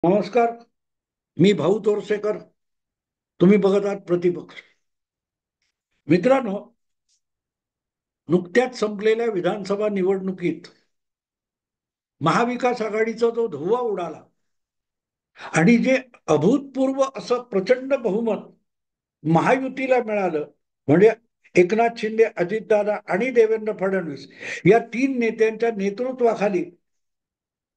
नमस्कार. मी भाऊ तोरसेकर. तुम्ही बघत आहात प्रतिपक्ष. मित्रांनो, नुकत्याच संपलेल्या विधानसभा निवडणुकीत महाविकास आघाडीचा जो धुव्वा उडाला आणि जे अभूतपूर्व असं प्रचंड बहुमत महायुतीला मिळालं, म्हणजे एकनाथ शिंदे, अजितदादा आणि देवेंद्र फडणवीस या तीन नेत्यांच्या नेतृत्वाखाली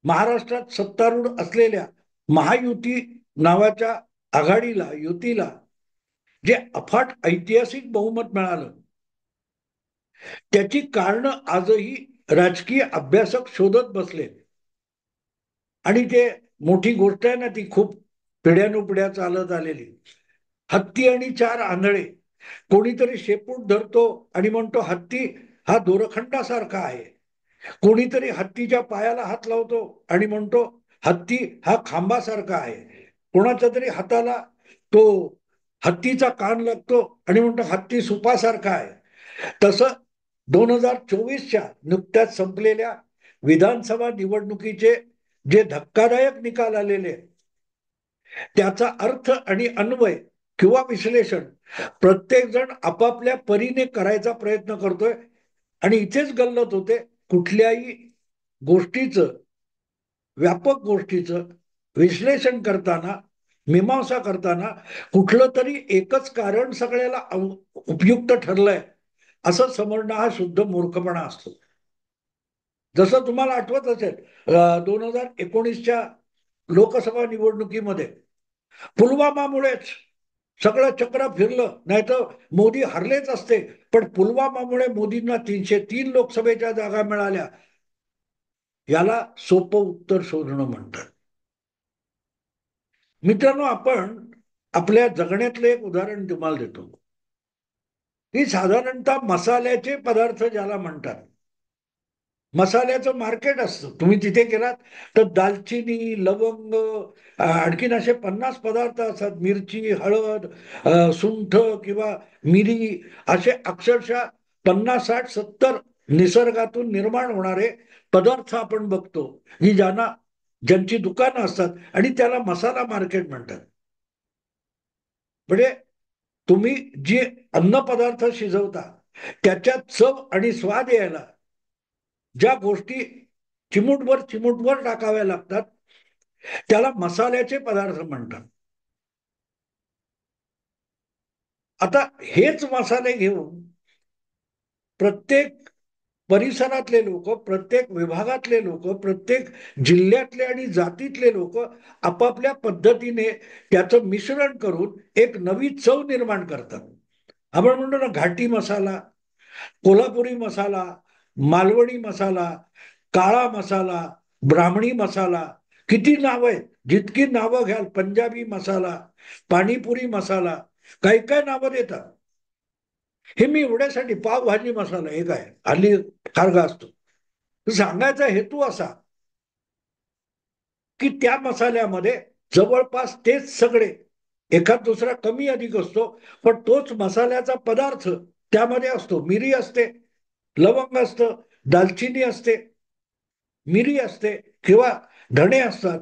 महाराष्ट्रात सत्तारूढ असलेल्या महायुती नावाच्या आघाडीला, युतीला जे अफाट ऐतिहासिक बहुमत मिळालं, त्याची कारण आजही राजकीय अभ्यासक शोधत बसले. आणि ते मोठी गोष्ट आहे ना, ती खूप पिढ्यानुपिढ्या चालत आलेली. हत्ती आणि चार आंधळे. कोणीतरी शेपूट धरतो आणि म्हणतो हत्ती हा दोरखंडासारखा आहे. कोणीतरी हत्तीच्या पायाला हात लावतो आणि म्हणतो हत्ती हा खांबासारखा आहे. कोणाच्या तरी हाताला तो हत्तीचा कान लागतो आणि म्हणतो हत्ती सुपासारखा आहे. तसं 2024च्या नुकत्याच संपलेल्या विधानसभा निवडणुकीचे जे धक्कादायक निकाल आलेले, त्याचा अर्थ आणि अन्वय किंवा विश्लेषण प्रत्येक जण आपापल्या परीने करायचा प्रयत्न करतोय. आणि इथेच गल्लत होते. कुठल्याही गोष्टीचं, व्यापक गोष्टीचं विश्लेषण करताना, मीमांसा करताना कुठलं तरी एकच कारण सगळ्याला उपयुक्त ठरलंय असं समजणं हा शुद्ध मूर्खपणा असतो. जसं तुम्हाला आठवत असेल, 2019च्या लोकसभा निवडणुकीमध्ये पुलवामामुळेच सगळं चक्र फिरलं. नाहीतर मोदी हरलेच असते, पण पुलवामामुळे मोदींना 303 लोकसभेच्या जागा मिळाल्या. याला सोपं उत्तर शोधणं म्हणतात. मित्रांनो, आपण आपल्या जगण्यातलं एक उदाहरण तुम्हाला देतो. की साधारणतः मसाल्याचे पदार्थ ज्याला म्हणतात, मसाल्याचं मार्केट असतं. तुम्ही तिथे गेलात तर दालचिनी, लवंग, आणखीन असे 50 पदार्थ असतात. मिरची, हळद, सुंठ किंवा मिरी, असे अक्षरशः 50, 60, 70 निसर्गातून निर्माण होणारे पदार्थ आपण बघतो, की ज्यांची दुकानं असतात आणि त्याला मसाला मार्केट म्हणतात. म्हणजे तुम्ही जे अन्न पदार्थ शिजवता त्याच्यात चव आणि स्वाद यायला ज्या गोष्टी चिमूटभर चिमूटभर टाकाव्या लागतात, त्याला मसाल्याचे पदार्थ म्हणतात. आता हेच मसाले घेऊन प्रत्येक परिसरातले लोक, प्रत्येक विभागातले लोक, प्रत्येक जिल्ह्यातले आणि जातीतले लोक आपापल्या पद्धतीने त्याचं मिश्रण करून एक नवी चव निर्माण करतात. आपण म्हणतो ना, घाटी मसाला, कोल्हापुरी मसाला, मालवणी मसाला, काळा मसाला, ब्राह्मणी मसाला, किती नाव आहेत. जितकी नावं घ्याल, पंजाबी मसाला, पाणीपुरी मसाला, काही काय नावं देतात. हे मी एवढ्यासाठी, पावभाजी मसाला एक आहे, हल्ली खारगा असतो. सांगायचा हेतू असा की त्या मसाल्यामध्ये जवळपास तेच सगळे, एखाद दुसरा कमी अधिक असतो, पण तोच मसाल्याचा पदार्थ त्यामध्ये असतो. मिरी असते, लवंग असतं, दालचिनी असते, मिरी असते किंवा धणे असतात,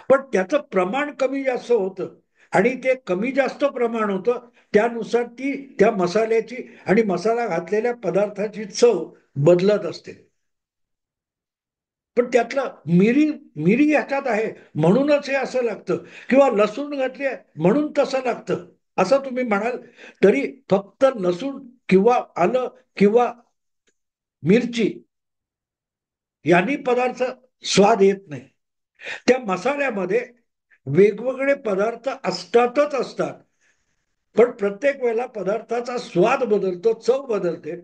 पण त्याचं प्रमाण कमी जास्त होतं. आणि ते कमी जास्त प्रमाण होतं, त्यानुसार ती त्या मसाल्याची आणि मसाला घातलेल्या पदार्थाची चव बदलत असते. पण त्यातलं मिरी मिरी ह्याच्यात आहे म्हणूनच हे असं लागतं, किंवा लसूण घातली आहे म्हणून तसं लागतं असं तुम्ही म्हणाल तरी फक्त लसूण किंवा आलं किंवा मिरची यांनी पदार्थ स्वाद येत नाही. त्या मसाल्यामध्ये वेगवेगळे पदार्थ असतातच असतात, पण प्रत्येक वेळेला पदार्थाचा स्वाद बदलतो, चव बदलते.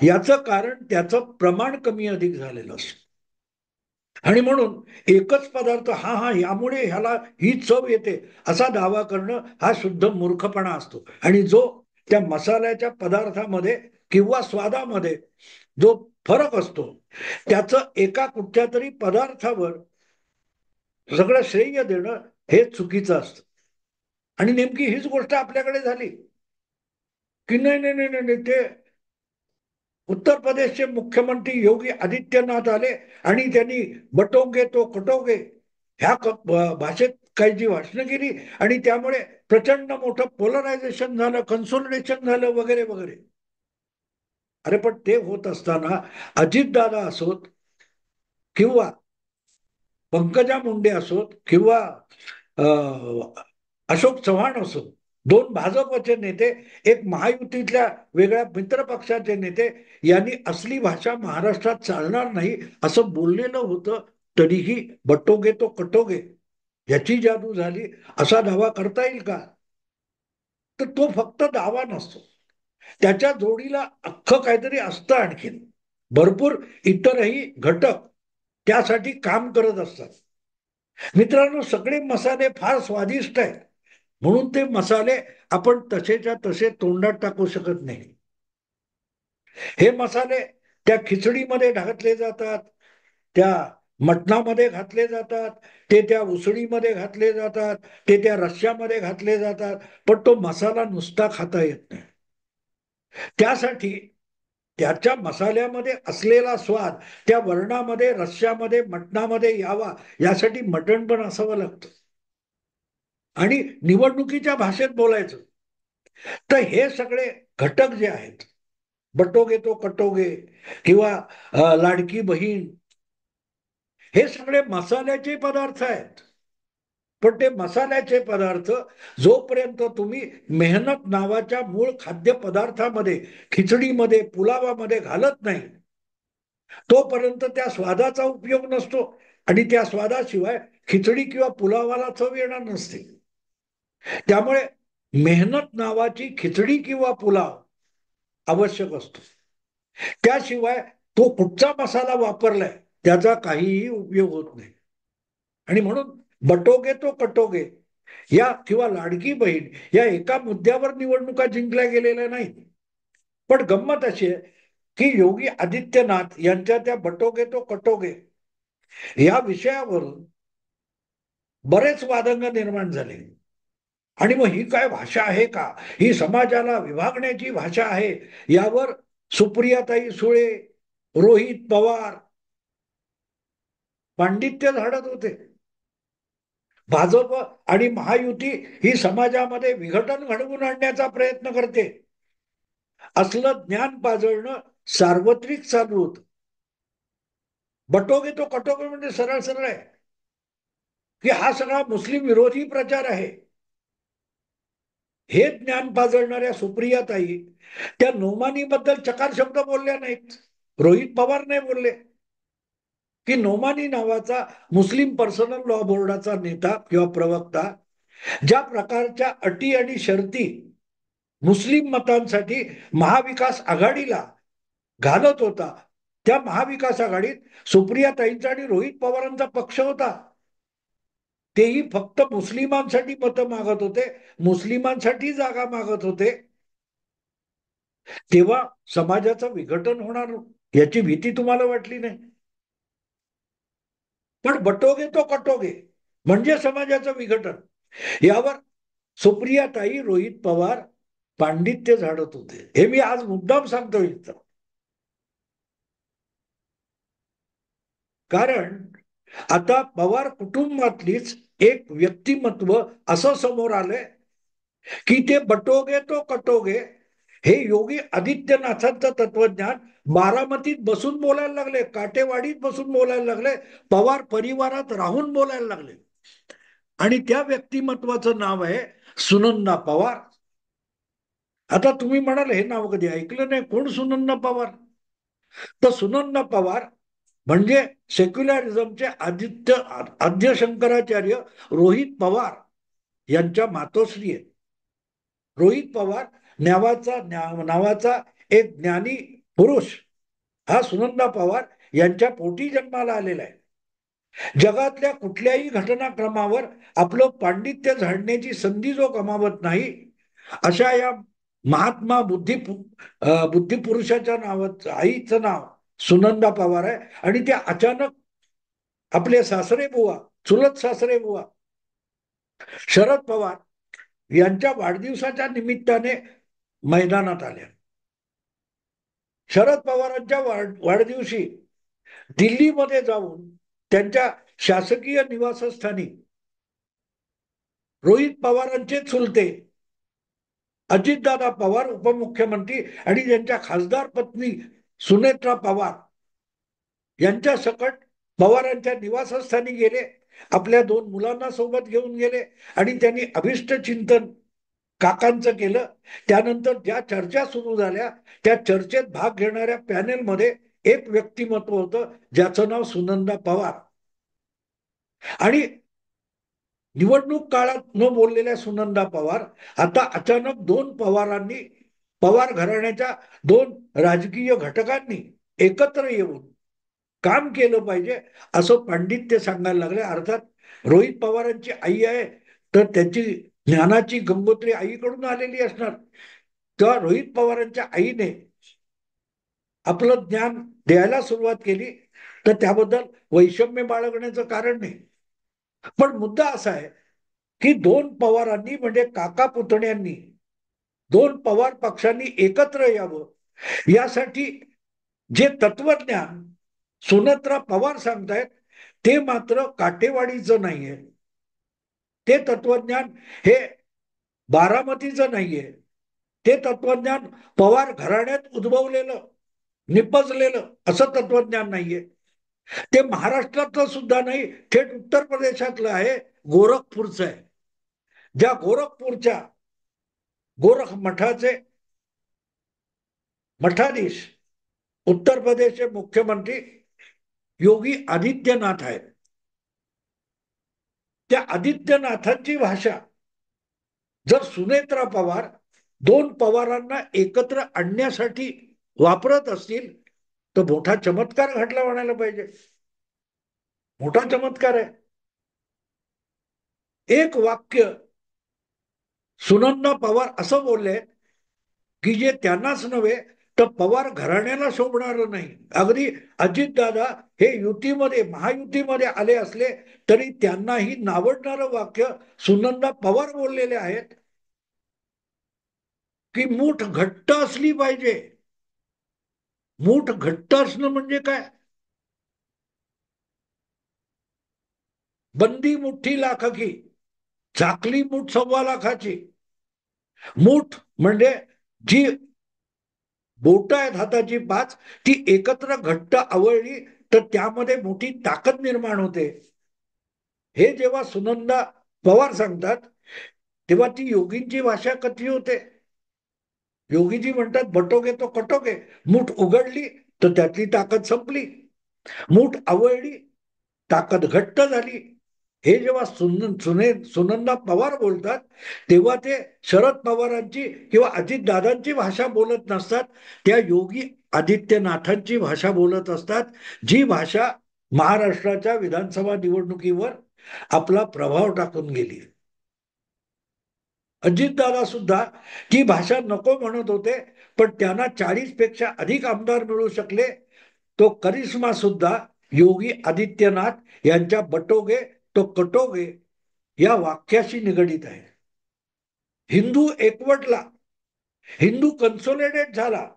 याचं कारण त्याचं प्रमाण कमी अधिक झालेलं असतं. आणि म्हणून एकच पदार्थ हा हा यामुळे ह्याला ही चव येते असा दावा करणं हा शुद्ध मूर्खपणा असतो. आणि जो त्या मसाल्याच्या पदार्थामध्ये किंवा स्वादामध्ये जो फरक असतो, त्याचं एका कुठच्या तरी पदार्थावर सगळं श्रेय देणं हे चुकीचं असतं. आणि नेमकी हीच गोष्ट आपल्याकडे झाली की नाही नाही नाही नाही, ते उत्तर प्रदेशचे मुख्यमंत्री योगी आदित्यनाथ आले आणि त्यांनी बटोगे तो कटोगे ह्या भाषेत काही जी भाषणं केली आणि त्यामुळे प्रचंड मोठं पोलरायझेशन झालं, कन्सोलिडेशन झालं वगैरे वगैरे. अरे पण ते होत असताना अजितदादा असोत किंवा पंकजा मुंडे असोत किंवा अशोक चव्हाण असोत, दोन भाजपचे नेते, एक महायुतीतल्या वेगळ्या मित्र पक्षाचे नेते, यांनी असली भाषा महाराष्ट्रात चालणार नाही असं बोललेलं होतं. तरीही बटोगे तो कटोगे याची जादू झाली असा दावा करता येईल का? तर तो फक्त दावा नसतो, त्याच्या जोडीला अख्खं काहीतरी असतं आणखीन. भरपूर इतरही घटक त्यासाठी काम करत असतात. मित्रांनो, सगळे मसाले फार स्वादिष्ट आहेत म्हणून ते मसाले आपण तसेच्या तसे तोंडात टाकू शकत नाही. हे मसाले त्या खिचडीमध्ये घातले जातात, त्या मटणामध्ये घातले जातात, ते त्या उसळीमध्ये घातले जातात, ते त्या रश्श्यामध्ये घातले जातात, पण तो मसाला नुसता खाता येत नाही. त्यासाठी त्याच्या मसाल्यामध्ये असलेला स्वाद त्या वर्णामध्ये, रश्श्यामध्ये, मटणामध्ये यावा यासाठी मटण पण असावं लागतं. आणि निवडणुकीच्या भाषेत बोलायचं तर हे सगळे घटक जे आहेत, बटोगे तो कटोगे किंवा लाडकी बहीण, हे सगळे मसाल्याचे पदार्थ आहेत. पण ते मसाल्याचे पदार्थ जोपर्यंत तुम्ही मेहनत नावाच्या मूळ खाद्य पदार्थामध्ये, खिचडीमध्ये, पुलावामध्ये घालत नाही, तोपर्यंत त्या स्वादाचा उपयोग नसतो. आणि त्या स्वादाशिवाय खिचडी किंवा पुलावाला चव येणार नसते. त्यामुळे मेहनत नावाची खिचडी किंवा पुलाव आवश्यक असतो. त्याशिवाय तो कुठचा मसाला वापरलाय त्याचा काहीही उपयोग होत नाही. आणि म्हणून बटोगे तो कटोगे या किंवा लाडकी बहीण या एका मुद्द्यावर निवडणुका जिंकल्या गेलेल्या नाहीत. पण गंमत अशी आहे की योगी आदित्यनाथ यांच्या त्या बटोगे तो कटोगे या विषयावरून बरेच वादंग निर्माण झाले. आणि मग ही काय भाषा आहे का, ही समाजाला विभागण्याची भाषा आहे, यावर सुप्रियाताई सुळे, रोहित पवार पांडित्य झाडत होते. भाजप आणि महायुती ही समाजामध्ये विघटन घडवून आणण्याचा प्रयत्न करते असलं ज्ञान पाजळणं सार्वत्रिक चालू होत. बटोगे तो कटोगे म्हणजे सरळ सरळ आहे की हा सगळा मुस्लिम विरोधी प्रचार आहे. हे ज्ञान पाजळणाऱ्या सुप्रियाताई त्या नोमानी बद्दल चकार शब्द बोलल्या नाहीत. रोहित पवार नाही बोलले की नोमानी नावाचा मुस्लिम पर्सनल लॉ बोर्डाचा नेता किंवा प्रवक्ता ज्या प्रकारच्या अटी आणि शर्ती मुस्लिम मतांसाठी महाविकास आघाडीला घालत होता, त्या महाविकास आघाडीत सुप्रियाताईंचा आणि रोहित पवारांचा पक्ष होता. तेही फक्त मुस्लिमांसाठी मतं मागत होते, मुस्लिमांसाठी जागा मागत होते. तेव्हा समाजाचं विघटन होणार याची भीती तुम्हाला वाटली नाही. पण बटोगे तो कटोगे म्हणजे समाजाचं विघटन, यावर सुप्रियाताई, रोहित पवार पांडित्य झाडत होते. हे मी आज मुद्दाम सांगतो इथं, कारण आता पवार कुटुंबातलीच एक व्यक्तिमत्व असं समोर आलंय की ते बटोगे तो कटोगे हे योगी आदित्यनाथांचं तत्वज्ञान बारामतीत बसून बोलायला लागले, काटेवाडीत बसून बोलायला लागले, पवार परिवारात राहून बोलायला लागले. आणि त्या व्यक्तिमत्वाचं नाव आहे सुनंदा पवार. आता तुम्ही म्हणाल हे नाव कधी ऐकलं नाही, कोण सुनंदा पवार? तर सुनंदा पवार म्हणजे सेक्युलरिझमचे आद्य शंकराचार्य रोहित पवार यांच्या मातोश्री आहेत. रोहित पवार नावाचा एक ज्ञानी पुरुष हा सुनंदा पवार यांच्या पोटी जन्माला आलेला आहे. जगातल्या कुठल्याही घटनाक्रमावर आपलं पांडित्य झाडण्याची संधी जो गमावत नाही, अशा या महात्मा बुद्धिपुरुषाच्या नावाचं आईचं नाव सुनंदा पवार आहे. आणि त्या अचानक आपले सासरे बुवा, चुलत सासरे बुवा शरद पवार यांच्या वाढदिवसाच्या निमित्ताने मैदानात आल्या. शरद पवारांच्या वाढदिवशी दिल्लीमध्ये जाऊन त्यांच्या शासकीय निवासस्थानी रोहित पवारांचे चुलते अजितदादा पवार उपमुख्यमंत्री आणि त्यांच्या खासदार पत्नी सुनेत्रा पवार यांच्या सकट पवारांच्या निवासस्थानी गेले, आपल्या 2 मुलांना सोबत घेऊन गेले आणि त्यांनी अभिष्ट चिंतन काकांचं केलं. त्यानंतर ज्या चर्चा सुरू झाल्या त्या चर्चेत भाग घेणाऱ्या पॅनेलमध्ये एक व्यक्तिमत्व होतं ज्याचं नाव सुनंदा पवार. आणि निवडणूक काळात न बोललेल्या सुनंदा पवार आता अचानक 2 पवारांनी, पवार घराण्याच्या 2 राजकीय घटकांनी एकत्र येऊन काम केलं पाहिजे असं पांडित्य सांगायला लागले. अर्थात रोहित पवारांची आई आहे तर त्याची ज्ञानाची गंगोत्री आईकडून आलेली असणार, तेव्हा रोहित पवारांच्या आईने आपलं ज्ञान द्यायला सुरुवात केली तर त्याबद्दल वैषम्य बाळगण्याचं कारण नाही. पण मुद्दा असा आहे की 2 पवारांनी म्हणजे काका पुतण्यांनी 2 पवार पक्षांनी एकत्र यावं यासाठी जे तत्वज्ञान सुनेत्रा पवार सांगतायत ते मात्र काटेवाडीचं नाहीये. ते तत्वज्ञान हे बारामतीचं नाहीये. ते तत्वज्ञान पवार घराण्यात उद्भवलेलं, निपजलेलं असं तत्वज्ञान नाहीये. ते महाराष्ट्रातलं सुद्धा नाही, थेट उत्तर प्रदेशातलं आहे, गोरखपूरचं आहे. ज्या गोरखपूरच्या गोरख मठाचे मठाधीश उत्तर प्रदेशचे मुख्यमंत्री योगी आदित्यनाथ आहेत. त्या आदित्यनाथांची भाषा जर सुनेत्रा पवार 2 पवारांना एकत्र आणण्यासाठी वापरत असतील तर मोठा चमत्कार घडला म्हणायला पाहिजे. मोठा चमत्कार आहे. एक वाक्य सुनंदा पवार असं बोलले की जे त्यांनाच नव्हे तर पवार घराण्याला शोभणारं नाही. अगदी अजितदादा हे युतीमध्ये, महायुतीमध्ये आले असले तरी त्यांनाही नावडणारं वाक्य सुनंदा पवार बोललेले आहेत की मूठ घट्ट असली पाहिजे. मूठ घट्ट असणं म्हणजे काय? बंदी मुठ्ठी लाखाची, झाकली मूठ 1.25 लाखाची. मूठ म्हणजे जी बोट आहेत हाताची 5 ती एकत्र घट्ट आवळली तर त्यामध्ये मोठी ताकद निर्माण होते. हे जेव्हा सुनंदा पवार सांगतात तेव्हा ती योगींची भाषा कथली होते. योगीजी म्हणतात बटोगे तो कटोगे. मूठ उघडली तर त्यातली ताकद संपली, मूठ आवळली ताकद घट्ट झाली. हे जेव्हा सुनंदा पवार बोलतात तेव्हा ते शरद पवारांची किंवा अजितदादांची भाषा बोलत नसतात, त्या योगी आदित्यनाथांची भाषा बोलत असतात, जी भाषा महाराष्ट्राच्या विधानसभा निवडणुकीवर आपला प्रभाव टाकून गेली. अजितदादा सुद्धा ती भाषा नको म्हणत होते पण त्यांना 40 पेक्षा अधिक आमदार मिळू शकले. तो करिश्मा सुद्धा योगी आदित्यनाथ यांच्या बटोगे तो कटोगे या वाक्याशी निगडित आहे. हिंदू एकवटला, हिंदू कन्सोलिडेट झाला,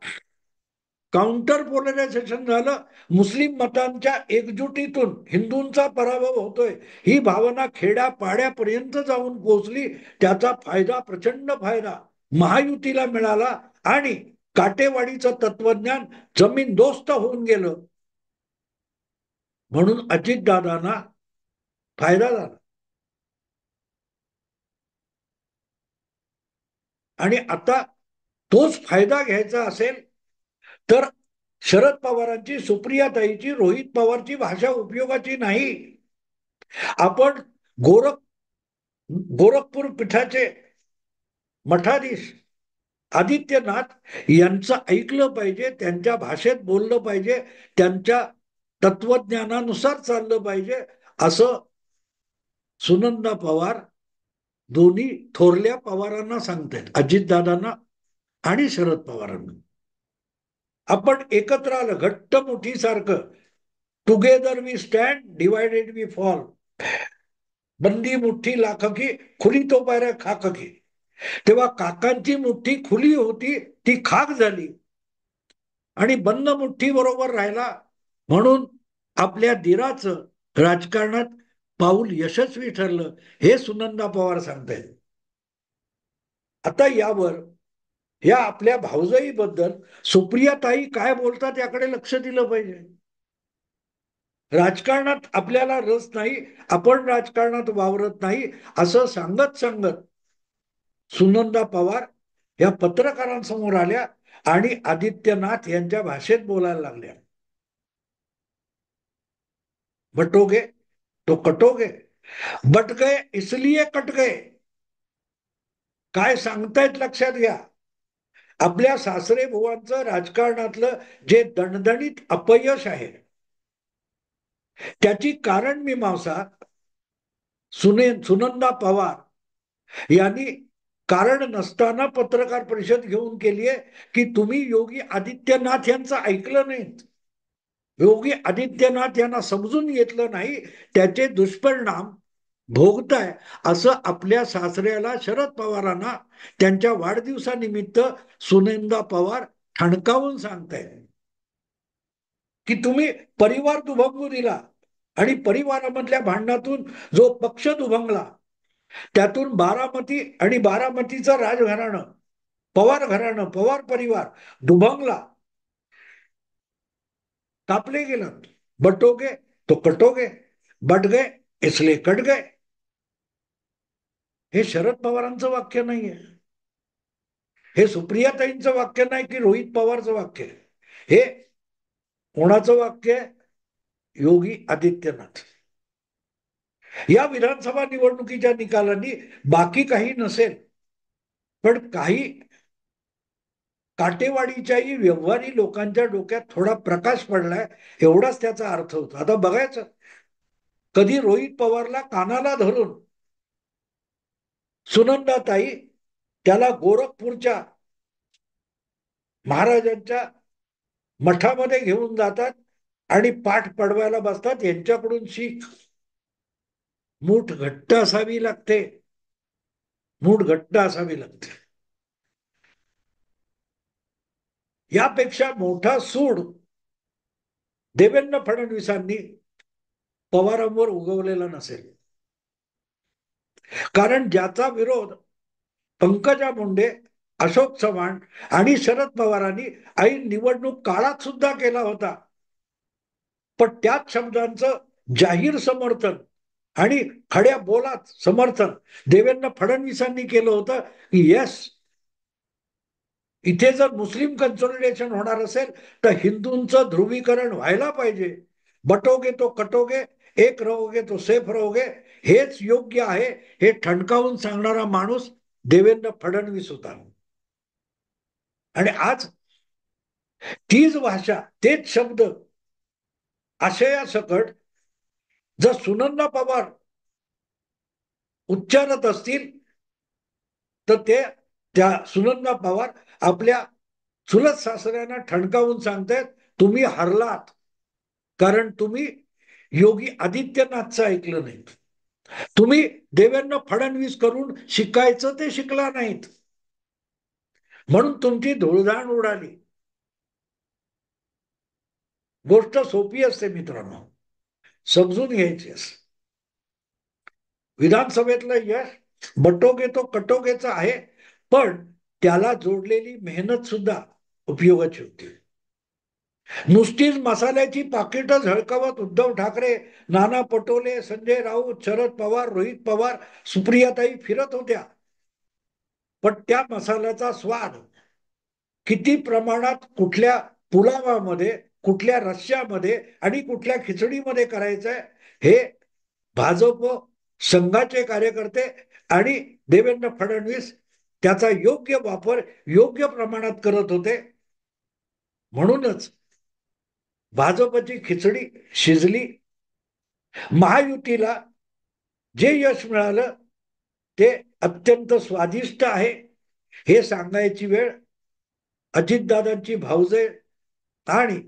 काउंटर पोलरायझेशन झालं, मुस्लिम मतांच्या एकजुटीतून हिंदूंचा पराभव होतोय ही भावना खेड्यापाड्यापर्यंत जाऊन पोहोचली. त्याचा फायदा, प्रचंड फायदा महायुतीला मिळाला आणि काटेवाडीचं तत्वज्ञान जमीनदोस्त होऊन गेलं. म्हणून अजितदादांना फायदा झाला. आणि आता तोच फायदा घ्यायचा असेल तर शरद पवारांची, सुप्रियाताईची, रोहित पवारची भाषा उपयोगाची नाही. आपण गोरखपूर पीठाचे मठाधीश आदित्यनाथ यांचं ऐकलं पाहिजे, त्यांच्या भाषेत बोललं पाहिजे, त्यांच्या तत्वज्ञानानुसार चाललं पाहिजे असं सुनंदा पवार दोन्ही थोरल्या पवारांना सांगतायत, अजितदादांना आणि शरद पवारांना. आपण एकत्र आलं घट्ट मुठीसारखं, together we stand, divided we fall. बंदी मुठ्ठी लाखकी, खुली तो पायऱ्या खाककी. तेव्हा काकांची मुठ्ठी खुली होती ती खाक झाली आणि बंद मुठ्ठी बरोबर राहिला म्हणून आपल्या दिराचं राजकारणात पाऊल यशस्वी ठरलं, हे सुनंदा पवार सांगतायत. आता यावर या आपल्या भाऊजाईबद्दल सुप्रियाताई काय बोलतात याकडे लक्ष दिलं पाहिजे. राजकारणात आपल्याला रस नाही, आपण राजकारणात वावरत नाही असं सांगत सांगत सुनंदा पवार या पत्रकारांसमोर आल्या आणि आदित्यनाथ यांच्या भाषेत बोलायला लागल्या. बटोगे तो कटोगे, बट गए इसलिए कट गए. काय सांगतायत लक्षात घ्या. आपल्या सासरे बुवांचं राजकारणातलं जे दणदणीत अपयश आहे त्याची कारण मीमांसा सुनंदा पवार यांनी कारण नसताना पत्रकार परिषद घेऊन केली आहे की तुम्ही योगी आदित्यनाथ यांचं ऐकलं नाहीत, योगी आदित्यनाथ यांना समजून घेतलं नाही, त्याचे दुष्परिणाम भोगताय असं आपल्या सासऱ्याला शरद पवारांना त्यांच्या वाढदिवसानिमित्त सुनंदा पवार ठणकावून सांगतायत की तुम्ही परिवार दुभंगू दिला आणि परिवारामधल्या भांडणातून जो पक्ष दुभंगला त्यातून बारामती आणि बारामतीचं राजघराणं, पवार घराणं, पवार परिवार दुभंगला, कापले गेलं. बटोगे तो कटोगे, बट गए इसलिए कट गए. हे शरद पवारांचं वाक्य नाहीये, हे सुप्रियाताईंचं वाक्य नाही की रोहित पवारचं वाक्य आहे. हे कोणाचं वाक्य आहे? योगी आदित्यनाथ. या विधानसभा निवडणुकीच्या निकालांनी बाकी काही नसेल, पण काही काटेवाडीच्याही व्यवहारी लोकांच्या डोक्यात थोडा प्रकाश पडलाय एवढाच त्याचा अर्थ होतो. आता बघायचं कधी रोहित पवारला कानाला धरून सुनंदाताई त्याला गोरखपूरच्या महाराजांच्या मठामध्ये घेऊन जातात आणि पाठ पडवायला बसतात. यांच्याकडून शिक. मूठ घट्ट असावी लागते, मूठ घट्ट असावी लागते. यापेक्षा मोठा सूड देवेंद्र फडणवीसांनी पवारांवर उगवलेला नसेल. कारण ज्याचा विरोध पंकजा मुंडे, अशोक चव्हाण आणि शरद पवारांनी ऐन निवडणूक काळात सुद्धा केला होता, पण त्याच शब्दांचं जाहीर समर्थन आणि खड्या बोलात समर्थन देवेंद्र फडणवीसांनी केलं होतं की येस, इथे जर मुस्लिम कन्सोलिडेशन होणार असेल तर हिंदूंचं ध्रुवीकरण व्हायला पाहिजे. बटोगे तो कटोगे, एक रहोगे तो सेफ रहोगे, हेच योग्य आहे हे ठणकावून सांगणारा माणूस देवेंद्र फडणवीस होता. आणि आज तीच भाषा, तेच शब्द आशयासकट जर सुनंदा पवार उच्चारत असतील तर ते त्या सुनंदा पवार आपल्या चुलत सासऱ्यांना ठणकावून सांगतायत तुम्ही हरलात, कारण तुम्ही योगी आदित्यनाथचं ऐकलं नाही, तुम्ही देवेंद्र फडणवीस करून शिकायचं ते शिकला नाहीत, म्हणून तुमची धुळधाण उडाली. गोष्ट सोपी असते मित्रांनो, समजून घ्यायची असते. विधानसभेतलं यश बटोगे तो कटोगेचं आहे, पण त्याला जोडलेली मेहनत सुद्धा उपयोगाची होती. नुसतीच मसाल्याची पाकिटं झळकावत उद्धव ठाकरे, नाना पटोले, संजय राऊत, शरद पवार, रोहित पवार, सुप्रियाताई फिरत होत्या, पण त्या मसाल्याचा स्वाद किती प्रमाणात कुठल्या पुलावामध्ये, कुठल्या रश्श्यामध्ये आणि कुठल्या खिचडीमध्ये करायचंय हे भाजप संघाचे कार्यकर्ते आणि देवेंद्र फडणवीस त्याचा योग्य वापर योग्य प्रमाणात करत होते. म्हणूनच भाजपची खिचडी शिजली. महायुतीला जे यश मिळालं ते अत्यंत स्वादिष्ट आहे हे सांगायची वेळ अजितदादांची भाऊजे आणि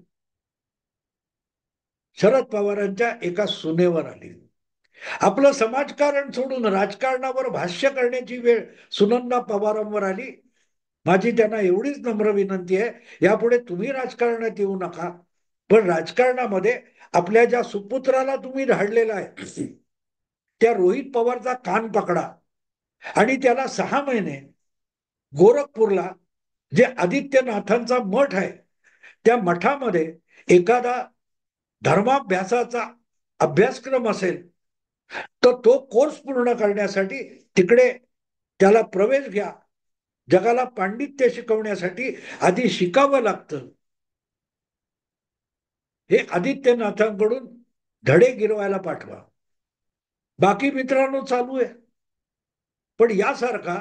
शरद पवारांच्या एका सुनेवर आली. आपलं समाजकारण सोडून राजकारणावर भाष्य करण्याची वेळ सुनंदा पवारांवर आली. माझी त्यांना एवढीच नम्र विनंती आहे, यापुढे तुम्ही राजकारणात येऊ नका, पण राजकारणामध्ये आपल्या ज्या सुपुत्राला तुम्ही धाडलेला आहे त्या रोहित पवारचा कान पकडा आणि त्याला 6 महिने गोरखपूरला जे आदित्यनाथांचा मठ आहे त्या मठामध्ये एखादा धर्माभ्यासाचा अभ्यासक्रम असेल तर तो कोर्स पूर्ण करण्यासाठी तिकडे त्याला प्रवेश घ्या. जगाला पांडित्य शिकवण्यासाठी आधी शिकावं लागतं. हे आदित्यनाथांकडून धडे गिरवायला पाठवा. बाकी मित्रांनो चालू आहे. पण यासारखा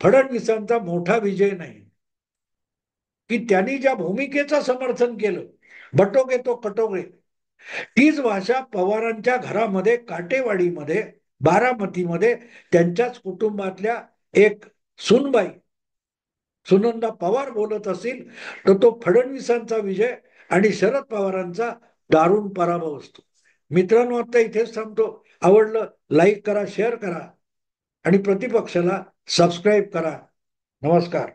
फडणवीसांचा मोठा विजय नाही की त्यांनी ज्या भूमिकेचं समर्थन केलं, बटोगे तो कटोगे, तीच भाषा पवारांच्या घरामध्ये काटेवाडीमध्ये बारामतीमध्ये त्यांच्याच कुटुंबातल्या एक सुनबाई सुनंदा पवार बोलत असेल तर तो फडणवीसांचा विजय आणि शरद पवारांचा दारुण पराभव असतो. मित्रांनो, आता इथेच थांबतो. आवडलं लाईक करा, शेअर करा आणि प्रतिपक्षाला सबस्क्राईब करा. नमस्कार.